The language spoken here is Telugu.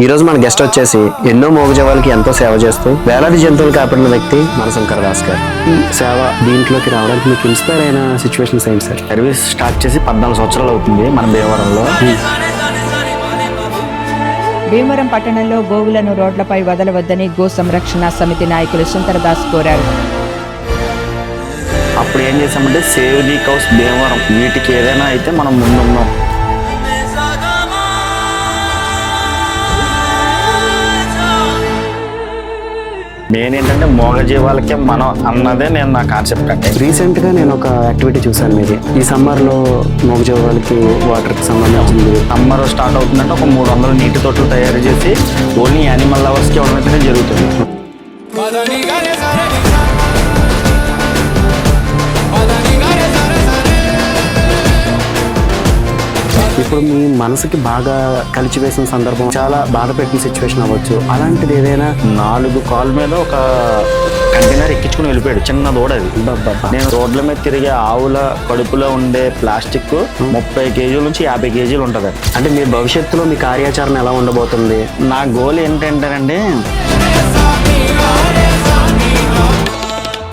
ఈ రోజు మన గెస్ట్ వచ్చేసి ఎన్నో మూగజీవాలకి ఎంతో సేవ చేస్తూ వేలాది జంతువులు కాపాడిన వ్యక్తి మన శంకర్ దాస్ గారు. ఈ సేవ దీంట్లోకి రావడానికి మీకు ఇన్స్పైర్ అయిన సిచ్యువేషన్స్ ఏంటి సార్? సర్వీస్ స్టార్ట్ చేసి 14 సంవత్సరాలు అవుతుంది మన భీమవరంలో. భీమవరం పట్టణంలో గోవులను రోడ్లపై వదలవద్దని గో సంరక్షణ సమితి నాయకులు శంకర్ దాస్ కోరారు. అప్పుడు ఏం చేసామంటే సేవ్ ది కౌస్ భీమవరం, వీటికి ఏదైనా అయితే మనం ముందున్నాం. మెయిన్ ఏంటంటే మూగజీవాలకే మనం అన్నదే నా కాన్సెప్ట్. అంటే రీసెంట్ గా నేను ఒక యాక్టివిటీ చూసాను మీది. ఈ సమ్మర్ లో మూగజీవాలకి వాటర్ కి సంబంధించింది. సమ్మర్ స్టార్ట్ అవుతుందంటే ఒక 300 నీటి తొట్లు తయారు చేసి ఓన్లీ యానిమల్ లవర్స్ కి ఇవ్వడం అయితే జరుగుతుంది. ఇప్పుడు మీ మనసుకి బాగా కలిచివేసిన సందర్భం, చాలా బాధ పెట్టిన సిచ్యువేషన్ అవ్వచ్చు, అలాంటిది ఏదైనా? 4 కాళ్ళ మీద ఒక కంటైనర్ ఎక్కించుకుని వెళ్ళిపోయాడు, చిన్న దూడ అది. నేను రోడ్ల మీద తిరిగే ఆవుల కడుపులో ఉండే ప్లాస్టిక్ 30 కేజీల నుంచి 50 కేజీలు ఉంటుంది. అంటే మీ భవిష్యత్తులో మీ కార్యాచరణ ఎలా ఉండబోతుంది? నా గోల్ ఏంటంటేనండి,